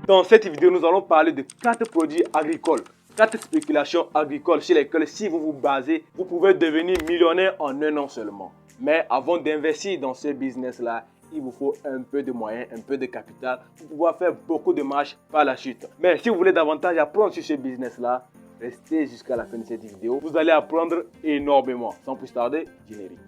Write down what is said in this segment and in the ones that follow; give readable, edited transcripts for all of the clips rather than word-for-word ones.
Dans cette vidéo, nous allons parler de 4 produits agricoles, 4 spéculations agricoles sur lesquelles si vous vous basez, vous pouvez devenir millionnaire en un an seulement. Mais avant d'investir dans ce business-là, il vous faut un peu de moyens, un peu de capital pour pouvoir faire beaucoup de marge par la suite. Mais si vous voulez davantage apprendre sur ce business-là, restez jusqu'à la fin de cette vidéo. Vous allez apprendre énormément. Sans plus tarder, générique.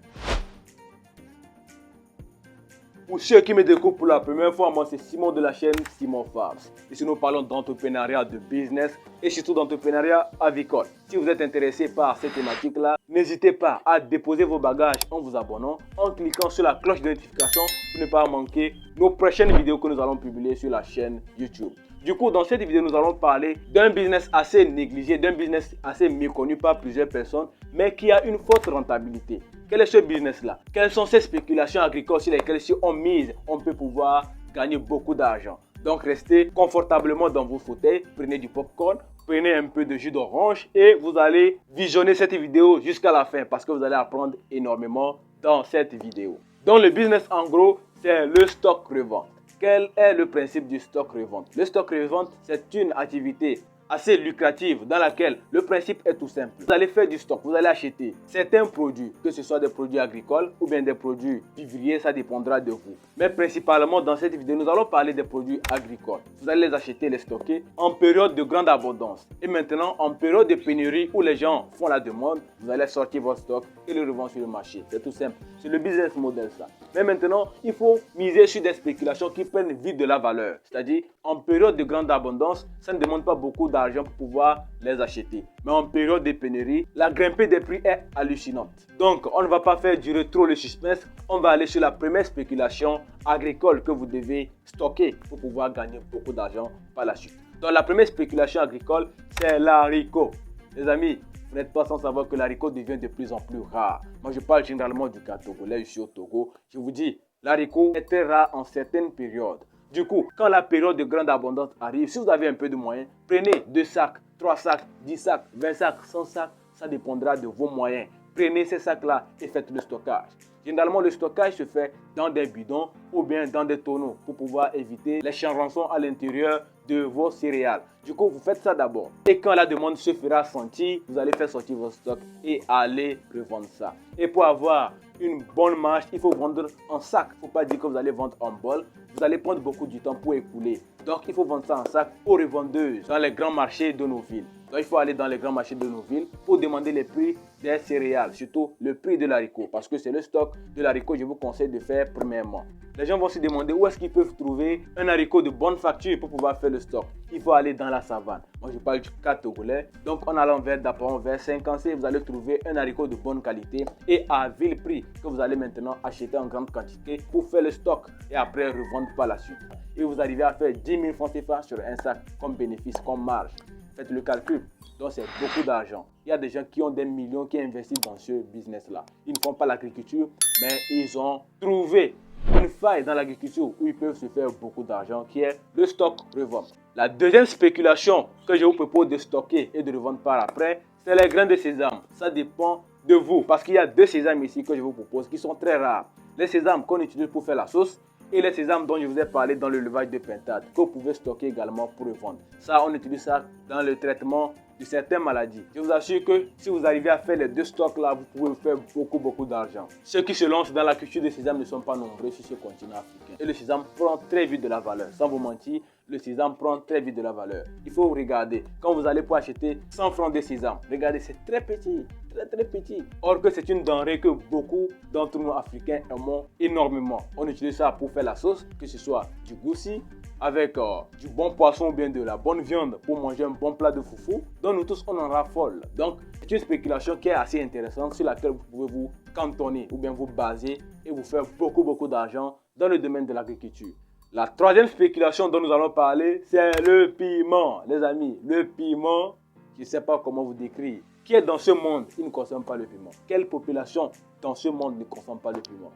Pour ceux qui me découvrent pour la première fois, moi c'est Simon de la chaîne Simon Fabs. Ici nous parlons d'entrepreneuriat, de business et surtout d'entrepreneuriat avicole. Si vous êtes intéressé par cette thématique-là, n'hésitez pas à déposer vos bagages en vous abonnant, en cliquant sur la cloche de notification pour ne pas manquer nos prochaines vidéos que nous allons publier sur la chaîne YouTube. Du coup, dans cette vidéo, nous allons parler d'un business assez négligé, d'un business assez méconnu par plusieurs personnes, mais qui a une forte rentabilité. Quel est ce business-là? Quelles sont ces spéculations agricoles sur lesquelles si on mise, on peut pouvoir gagner beaucoup d'argent? Donc, restez confortablement dans vos fauteuils, prenez du popcorn, prenez un peu de jus d'orange et vous allez visionner cette vidéo jusqu'à la fin parce que vous allez apprendre énormément dans cette vidéo. Donc, le business, en gros, c'est le stock-revente. Quel est le principe du stock-revente? Le stock-revente, c'est une activité assez lucrative dans laquelle le principe est tout simple. Vous allez faire du stock, vous allez acheter certains produits, que ce soit des produits agricoles ou bien des produits vivriers, ça dépendra de vous. Mais principalement dans cette vidéo, nous allons parler des produits agricoles. Vous allez les acheter, les stocker en période de grande abondance. Et maintenant, en période de pénurie où les gens font la demande, vous allez sortir votre stock et le revendre sur le marché. C'est tout simple. C'est le business model ça. Mais maintenant, il faut miser sur des spéculations qui prennent vite de la valeur. C'est-à-dire, en période de grande abondance, ça ne demande pas beaucoup d'argent pour pouvoir les acheter. Mais en période de pénurie, la grimpée des prix est hallucinante. Donc, on ne va pas faire durer trop le suspense. On va aller sur la première spéculation agricole que vous devez stocker pour pouvoir gagner beaucoup d'argent par la suite. Donc, la première spéculation agricole, c'est l'haricot. Les amis, vous n'êtes pas sans savoir que l'haricot devient de plus en plus rare. Moi, je parle généralement du cas togolais, je suis au Togo. Je vous dis, l'haricot est très rare en certaines périodes. Du coup, quand la période de grande abondance arrive, si vous avez un peu de moyens, prenez 2 sacs, 3 sacs, 10 sacs, 20 sacs, 100 sacs. Ça dépendra de vos moyens. Prenez ces sacs-là et faites le stockage. Généralement, le stockage se fait dans des bidons ou bien dans des tonneaux pour pouvoir éviter les charançons à l'intérieur de vos céréales. Du coup, vous faites ça d'abord. Et quand la demande se fera sentir, vous allez faire sortir vos stocks et aller revendre ça. Et pour avoir une bonne marge, il faut vendre en sac. Il ne faut pas dire que vous allez vendre en bol. Vous allez prendre beaucoup de temps pour écouler. Donc, il faut vendre ça en sac aux revendeuses dans les grands marchés de nos villes. Donc, il faut aller dans les grands marchés de nos villes pour demander les prix des céréales, surtout le prix de l'haricot. Parce que c'est le stock de l'haricot que je vous conseille de faire premièrement. Les gens vont se demander où est-ce qu'ils peuvent trouver un haricot de bonne facture pour pouvoir faire le stock. Il faut aller dans la savane. Moi, je parle du cas togolais. Donc, en allant vers Dapon, vers Saint-Cancé, vous allez trouver un haricot de bonne qualité et à vil prix que vous allez maintenant acheter en grande quantité pour faire le stock et après revendre par la suite. Et vous arrivez à faire 10 000 francs CFA sur un sac comme bénéfice, comme marge. Faites le calcul. Donc, c'est beaucoup d'argent. Il y a des gens qui ont des millions qui investissent dans ce business-là. Ils ne font pas l'agriculture, mais ils ont trouvé une faille dans l'agriculture où ils peuvent se faire beaucoup d'argent, qui est le stock-revente. La deuxième spéculation que je vous propose de stocker et de revendre par après, c'est les grains de sésame. Ça dépend de vous, parce qu'il y a 2 sésames ici que je vous propose qui sont très rares. Les sésames qu'on utilise pour faire la sauce et les sésames dont je vous ai parlé dans le levage de pintade, que vous pouvez stocker également pour revendre. Ça, on utilise ça dans le traitement de certaines maladies. Je vous assure que si vous arrivez à faire les 2 stocks là, vous pouvez faire beaucoup d'argent. Ceux qui se lancent dans la culture de sésame ne sont pas nombreux sur ce continent africain. Et le sésame prend très vite de la valeur. Sans vous mentir, le sésame prend très vite de la valeur. Il faut regarder. Quand vous allez pour acheter 100 francs de sésame, regardez, c'est très petit. Très petit. Or que c'est une denrée que beaucoup d'entre nous africains aiment énormément. On utilise ça pour faire la sauce, que ce soit du goussi, avec du bon poisson ou bien de la bonne viande pour manger un bon plat de foufou. Donc nous tous on en raffole. Donc c'est une spéculation qui est assez intéressante sur laquelle vous pouvez vous cantonner ou bien vous baser et vous faire beaucoup d'argent dans le domaine de l'agriculture. La troisième spéculation dont nous allons parler, c'est le piment. Les amis, le piment, je ne sais pas comment vous décrire. Qui est dans ce monde qui ne consomme pas le piment? Quelle population dans ce monde ne consomme pas le piment?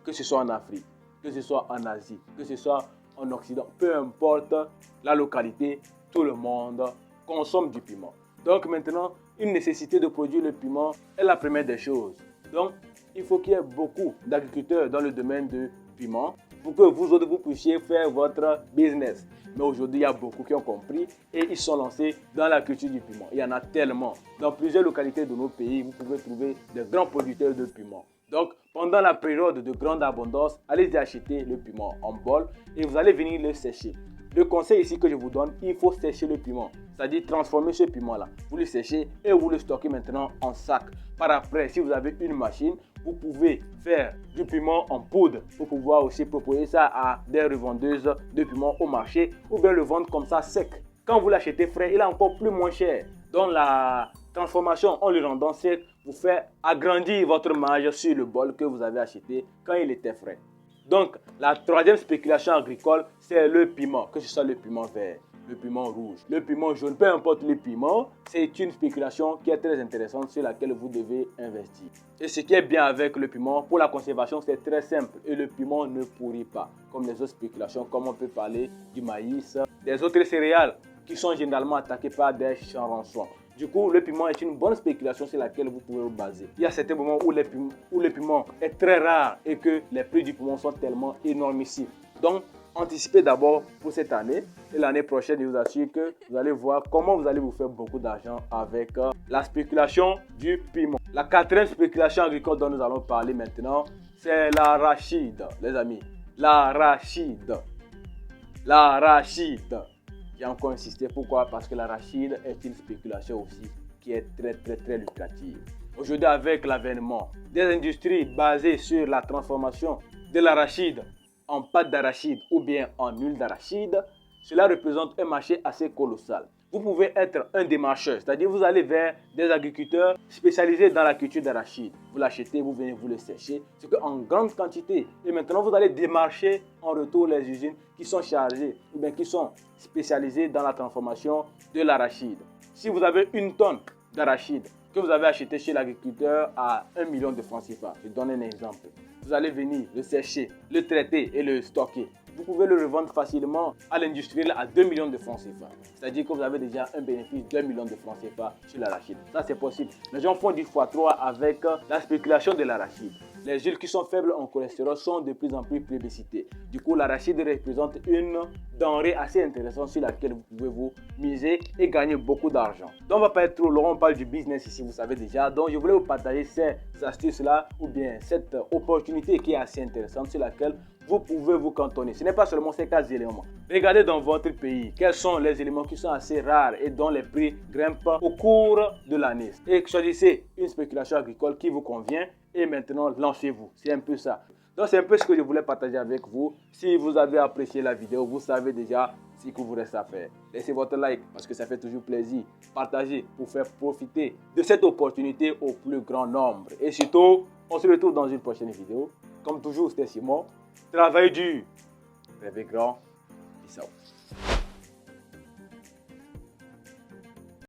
Que ce soit en Afrique, que ce soit en Asie, que ce soit en Occident, peu importe la localité, tout le monde consomme du piment. Donc maintenant, une nécessité de produire le piment est la première des choses. Donc, il faut qu'il y ait beaucoup d'agriculteurs dans le domaine du piment pour que vous autres vous puissiez faire votre business. Mais aujourd'hui, il y a beaucoup qui ont compris et ils sont lancés dans la culture du piment. Il y en a tellement. Dans plusieurs localités de nos pays, vous pouvez trouver de grands producteurs de piment. Donc, pendant la période de grande abondance, allez-y acheter le piment en bol et vous allez venir le sécher. Le conseil ici que je vous donne, il faut sécher le piment. C'est-à-dire transformer ce piment-là. Vous le séchez et vous le stockez maintenant en sac. Par après, si vous avez une machine, vous pouvez faire du piment en poudre pour pouvoir aussi proposer ça à des revendeuses de piment au marché ou bien le vendre comme ça sec. Quand vous l'achetez frais, il est encore plus moins cher. Donc la transformation en le rendant sec vous fait agrandir votre marge sur le bol que vous avez acheté quand il était frais. Donc, la troisième spéculation agricole, c'est le piment, que ce soit le piment vert, le piment rouge, le piment jaune, peu importe le piment, c'est une spéculation qui est très intéressante sur laquelle vous devez investir. Et ce qui est bien avec le piment, pour la conservation, c'est très simple et le piment ne pourrit pas, comme les autres spéculations, comme on peut parler du maïs, des autres céréales qui sont généralement attaquées par des charançons. Du coup, le piment est une bonne spéculation sur laquelle vous pouvez vous baser. Il y a certains moments où le piment est très rare et que les prix du piment sont tellement énormissimes. Donc, anticipez d'abord pour cette année et l'année prochaine, je vous assure que vous allez voir comment vous allez vous faire beaucoup d'argent avec la spéculation du piment. La quatrième spéculation agricole dont nous allons parler maintenant, c'est l'arachide, les amis. L'arachide. L'arachide. J'ai encore insisté. Pourquoi? Parce que l'arachide est une spéculation aussi qui est très lucrative. Aujourd'hui, avec l'avènement des industries basées sur la transformation de l'arachide en pâte d'arachide ou bien en huile d'arachide, cela représente un marché assez colossal. Vous pouvez être un démarcheur, c'est-à-dire vous allez vers des agriculteurs spécialisés dans la culture d'arachide. Vous l'achetez, vous venez vous le sécher, c'est qu'en grande quantité. Et maintenant, vous allez démarcher en retour les usines qui sont chargées ou bien qui sont spécialisées dans la transformation de l'arachide. Si vous avez une tonne d'arachide que vous avez acheté chez l'agriculteur à 1 million de francs CFA, je donne un exemple. Vous allez venir le sécher, le traiter et le stocker. Vous pouvez le revendre facilement à l'industriel à 2 millions de francs CFA. C'est-à-dire que vous avez déjà un bénéfice de 2 millions de francs CFA sur l'arachide. Ça, c'est possible. Les gens font du x3 avec la spéculation de l'arachide. Les huiles qui sont faibles en cholestérol sont de plus en plus plébiscitées. Du coup, l'arachide représente une denrée assez intéressante sur laquelle vous pouvez vous miser et gagner beaucoup d'argent. Donc, on ne va pas être trop long, on parle du business ici, vous savez déjà. Donc, je voulais vous partager ces astuces-là ou bien cette opportunité qui est assez intéressante sur laquelle vous pouvez vous cantonner. Ce n'est pas seulement ces 4 éléments. Regardez dans votre pays quels sont les éléments qui sont assez rares et dont les prix grimpent au cours de l'année. Et choisissez une spéculation agricole qui vous convient et maintenant lancez-vous. C'est un peu ça. Donc c'est un peu ce que je voulais partager avec vous. Si vous avez apprécié la vidéo, vous savez déjà ce qu'il vous reste à faire. Laissez votre like parce que ça fait toujours plaisir. Partagez pour faire profiter de cette opportunité au plus grand nombre. Et surtout, on se retrouve dans une prochaine vidéo. Comme toujours, c'était Simon. Travaillez dur, rêvez grand. Peace out.